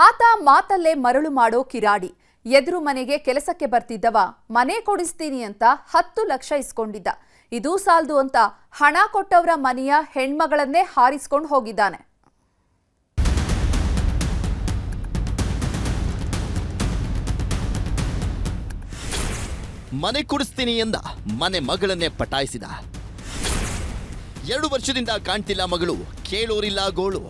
ಆತ ಮಾತಲ್ಲೇ ಮರಳು ಮಾಡೋ ಕಿರಾಡಿ. ಎದುರು ಮನೆಗೆ ಕೆಲಸಕ್ಕೆ ಬರ್ತಿದ್ದವ ಮನೆ ಕೊಡಿಸ್ತೀನಿ ಅಂತ 10 ಲಕ್ಷ ಇಸ್ಕೊಂಡಿದ್ದ. ಇದು ಸಾಲದು ಅಂತ ಹಣ ಕೊಟ್ಟವರ ಮನೆಯ ಹೆಣ್ಮಗಳನ್ನೇ ಹಾರಿಸಿಕೊಂಡು ಹೋಗಿದ್ದಾನೆ. ಮನೆ ಕೊಡಿಸ್ತೀನಿ ಎಂದ ಮನೆ ಮಗಳನ್ನೇ ಪಟಾಯಿಸಿದ. 2 ವರ್ಷದಿಂದ ಕಾಣ್ತಿಲ್ಲ ಮಗಳು, ಕೇಳೋರಿಲ್ಲ ಗೋಳು.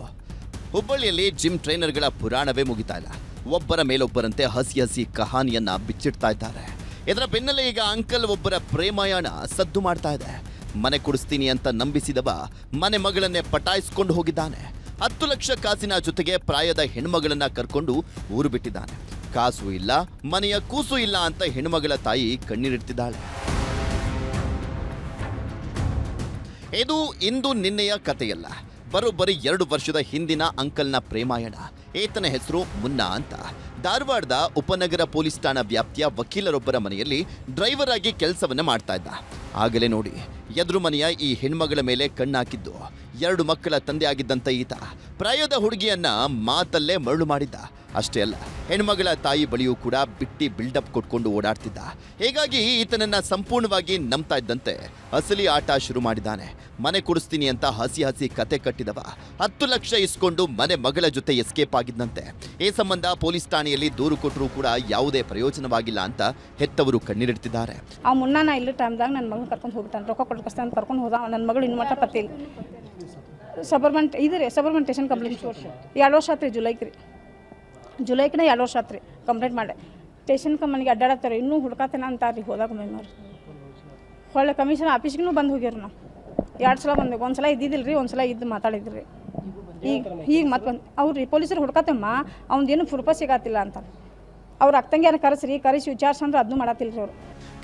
ಹುಬ್ಬಳ್ಳಿಯಲ್ಲಿ ಜಿಮ್ ಟ್ರೈನರ್ಗಳ ಪುರಾಣವೇ ಮುಗಿತಾ ಇಲ್ಲ. ಒಬ್ಬರ ಮೇಲೊಬ್ಬರಂತೆ ಹಸಿ ಹಸಿ ಕಹಾನಿಯನ್ನ ಬಿಚ್ಚಿಡ್ತಾ ಇದ್ದಾರೆ. ಇದರ ಬೆನ್ನಲ್ಲೇ ಈಗ ಅಂಕಲ್ ಒಬ್ಬರ ಪ್ರೇಮಾಯಣ ಸದ್ದು ಮಾಡ್ತಾ ಇದೆ. ಮನೆ ಕೊಡಿಸ್ತೀನಿ ಅಂತ ನಂಬಿಸಿದವ ಮನೆ ಮಗಳನ್ನೇ ಪಟಾಯಿಸ್ಕೊಂಡು ಹೋಗಿದ್ದಾನೆ. 10 ಲಕ್ಷ ಕಾಸಿನ ಜೊತೆಗೆ ಪ್ರಾಯದ ಹೆಣ್ಮಗಳನ್ನ ಕರ್ಕೊಂಡು ಊರು ಬಿಟ್ಟಿದ್ದಾನೆ. ಕಾಸು ಇಲ್ಲ, ಮನೆಯ ಕೂಸು ಇಲ್ಲ ಅಂತ ಹೆಣ್ಮಗಳ ತಾಯಿ ಕಣ್ಣೀರಿಡ್ತಿದ್ದಾಳೆ. ಇದು ಇಂದು ನಿನ್ನೆಯ ಕಥೆಯಲ್ಲ, ಬರೋಬ್ಬರಿ 2 ವರ್ಷದ ಹಿಂದಿನ ಅಂಕಲ್ನ ಪ್ರೇಮಾಯಣ. ಈತನ ಹೆಸರು ಮುನ್ನಾ ಅಂತ. ಧಾರವಾಡದ ಉಪನಗರ ಪೊಲೀಸ್ ಠಾಣಾ ವ್ಯಾಪ್ತಿಯ ವಕೀಲರೊಬ್ಬರ ಮನೆಯಲ್ಲಿ ಡ್ರೈವರ್ ಆಗಿ ಕೆಲಸವನ್ನ ಮಾಡ್ತಾ ಇದ್ದ. ಆಗಲೇ ನೋಡಿ, ಎದುರು ಮನೆಯ ಈ ಹೆಣ್ಮಗಳ ಮೇಲೆ ಕಣ್ಣಾಕಿದ್ದು. 2 ಮಕ್ಕಳ ತಂದೆ ಆಗಿದ್ದಂತ ಈತ ಪ್ರಾಯದ ಹುಡುಗಿಯನ್ನ ಮಾತಲ್ಲೇ ಮರಳು ಮಾಡಿದ್ದ. ಅಷ್ಟೇ ಅಲ್ಲ, ಹೆಣ್ಮಗಳ ತಾಯಿ ಬಳಿಯೂ ಕೂಡ ಬಿಟ್ಟಿ ಬಿಲ್ಡಪ್ ಕೊಟ್ಕೊಂಡು ಓಡಾಡ್ತಿದ್ದ. ಹೀಗಾಗಿ ಈತನನ್ನ ಸಂಪೂರ್ಣವಾಗಿ ನಂಬ್ತಾ ಇದ್ದಂತೆ ಅಸಲಿ ಆಟ ಶುರು ಮಾಡಿದ್ದಾನೆ. ಮನೆ ಕೊಡಿಸ್ತೀನಿ ಅಂತ ಹಸಿ ಹಸಿ ಕತೆ ಕಟ್ಟಿದವ 10 ಲಕ್ಷ ಇಸ್ಕೊಂಡು ಮನೆ ಮಗಳ ಜೊತೆ ಎಸ್ಕೇಪ್ ಆಗಿದ್ದಂತೆ. ಈ ಸಂಬಂಧ ಪೊಲೀಸ್ ಠಾಣೆಯಲ್ಲಿ ದೂರು ಕೊಟ್ಟರೂ ಕೂಡ ಯಾವುದೇ ಪ್ರಯೋಜನವಾಗಿಲ್ಲ ಅಂತ ಹೆತ್ತವರು ಕಣ್ಣೀರಿಡ್ತಿದ್ದಾರೆ. ಆ ಮುನ್ನ ನಾ ಇಲ್ಲಿ ಟೈಮ್ದಾಗ ನನ್ನ ಮಗನ ಕರ್ಕೊಂಡು ಹೋಗ್ಬಿಟ್ಟಾನೆ. ರೊಕ್ಕ ಕೊಟ್ಟು ಕಸ್ತಾನೆ ಕರ್ಕೊಂಡು ಹೋದ. ನನ್ನ ಮಗಳು ಇನ್ನು ಮಟ್ಟ ಪತ್ತೆ ಇಲ್ಲ. ಸಬರ್ಬನ್ ಸ್ಟೇಷನ್ ಕಂಪ್ಲೇಂಟ್ 2 ವರ್ಷ ಆತ್ರಿ. ಜುಲೈಕಿನ 2 ವರ್ಷ ಆತ್ರಿ ಕಂಪ್ಲೇಂಟ್ ಮಾಡಿ. ಸ್ಟೇಷನ್ಗೆ ಮನೆಗೆ ಅಡ್ಡಾಡತ್ತಾರೆ, ಇನ್ನೂ ಹುಡ್ಕಾತೇನೆ ಅಂತಾರ್ರಿ. ಹೋದಾಗ ಮೇನವ್ರು ಹೊಳ್ಳೆ ಕಮಿಷನ್ ಆಫೀಸ್ಗೂ ಬಂದು ಹೋಗ್ಯಾರ. ನಾವು 2 ಸಲ ಬಂದೇವೆ. 1 ಸಲ ಇದ್ದಿದ್ದಿಲ್ಲ ರೀ, 1 ಸಲ ಇದ್ದು ಮಾತಾಡಿದ್ರಿ. ಈಗ ಮತ್ತೆ ಬಂದು ಅವ್ರಿ ಪೊಲೀಸರು ಹುಡ್ಕಾತಮ್ಮ, ಅವ್ನದೇನು ಫುರ್ಪ ಸಿಗತ್ತಿಲ್ಲ ಅಂತ. ಅವ್ರು ಅಕ್ಕಂಗ್ಯಾನ ಕರೆಸಿ ವಿಚಾರಿಸಂದ್ರೆ ಅದನ್ನು ಮಾಡತ್ತಿಲ್ಲ ರೀ ಅವರು.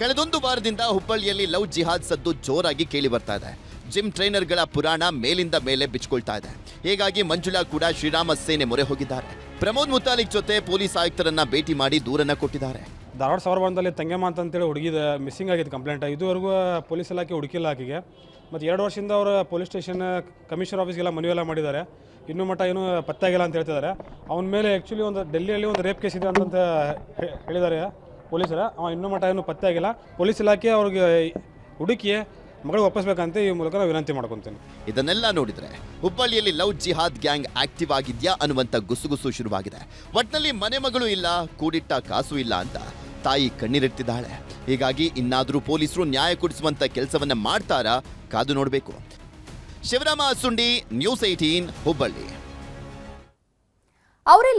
ಕಳೆದೊಂದು ವಾರದಿಂದ ಹುಬ್ಬಳ್ಳಿಯಲ್ಲಿ ಲವ್ ಜಿಹಾದ್ ಸದ್ದು ಜೋರಾಗಿ ಕೇಳಿ ಬರ್ತಾ ಇದೆ. ಜಿಮ್ ಟ್ರೈನರ್ಗಳ ಪುರಾಣ ಮೇಲಿಂದ ಮೇಲೆ ಬಿಚ್ಕೊಳ್ತಾ ಇದೆ. ಹೀಗಾಗಿ ಮಂಜುಳಾ ಕೂಡ ಶ್ರೀರಾಮ ಸೇನೆ ಮೊರೆ ಹೋಗಿದ್ದಾರೆ. ಪ್ರಮೋದ್ ಮುತಾಲಿಕ್ ಜೊತೆ ಪೊಲೀಸ್ ಆಯುಕ್ತರನ್ನ ಭೇಟಿ ಮಾಡಿ ದೂರನ್ನ ಕೊಟ್ಟಿದ್ದಾರೆ. ಧಾರವಾಡ ಸಬರ್ಬನ್ದಲ್ಲಿ ತಂಗೆಮ್ಮ ಅಂತೇಳಿ ಹುಡುಗಿದ ಮಿಸ್ಸಿಂಗ್ ಆಗಿದ್ದು ಕಂಪ್ಲೇಂಟ್. ಇದುವರೆಗೂ ಪೊಲೀಸ್ ಇಲಾಖೆ ಹುಡುಕಿಲ್ಲ ಆಕೆಗೆ. ಮತ್ತು 2 ವರ್ಷದಿಂದ ಅವರು ಪೊಲೀಸ್ ಸ್ಟೇಷನ್ ಕಮಿಷನರ್ ಆಫೀಸ್ಗೆಲ್ಲ ಮನವಿಯೆಲ್ಲ ಮಾಡಿದ್ದಾರೆ. ಇನ್ನೂ ಮಟ್ಟ ಏನೂ ಪತ್ತೆ ಆಗಿಲ್ಲ ಅಂತ ಹೇಳ್ತಿದ್ದಾರೆ. ಅವನ ಮೇಲೆ ಆ್ಯಕ್ಚುಲಿ ಒಂದು ಡೆಲ್ಲಿಯಲ್ಲಿ ಒಂದು ರೇಪ್ ಕೇಸ್ ಇದೆ ಅಂತ ಹೇಳಿದ್ದಾರೆ ಪೊಲೀಸರು. ಅವ ಇನ್ನೂ ಮಟ್ಟ ಏನೂ ಪತ್ತೆ ಆಗಿಲ್ಲ. ಪೊಲೀಸ್ ಇಲಾಖೆ ಅವ್ರಿಗೆ ಹುಡುಕಿ ಮಗಳು ವಾಪಸ್ಬೇಕಂತ ಈ ಮೂಲಕ ನಾವು ವಿನಂತಿ ಮಾಡ್ಕೊತೀನಿ. ಇದನ್ನೆಲ್ಲ ನೋಡಿದ್ರೆ ಹುಬ್ಬಳ್ಳಿಯಲ್ಲಿ ಲವ್ ಜಿಹಾದ್ ಗ್ಯಾಂಗ್ ಆಕ್ಟಿವ್ ಆಗಿದ್ಯಾ ಅನ್ನುವಂಥ ಗುಸುಗುಸು ಶುರುವಾಗಿದೆ. ಒಟ್ನಲ್ಲಿ ಮನೆ ಮಗಳು ಇಲ್ಲ, ಕೂಡಿಟ್ಟ ಕಾಸು ಇಲ್ಲ ಅಂತ ತಾಯಿ ಕಣ್ಣೀರಿಡ್ತಿದ್ದಾಳೆ. ಹೀಗಾಗಿ ಇನ್ನಾದರೂ ಪೊಲೀಸರು ನ್ಯಾಯ ಕೊಡಿಸುವಂತ ಕೆಲಸವನ್ನ ಮಾಡ್ತಾರಾ, ಕಾದು ನೋಡಬೇಕು. ಶಿವರಾಮ ಅಸುಂಡಿ, ನ್ಯೂಸ್ 18 ಹುಬ್ಬಳ್ಳಿ. ಅವರೆಲ್ಲ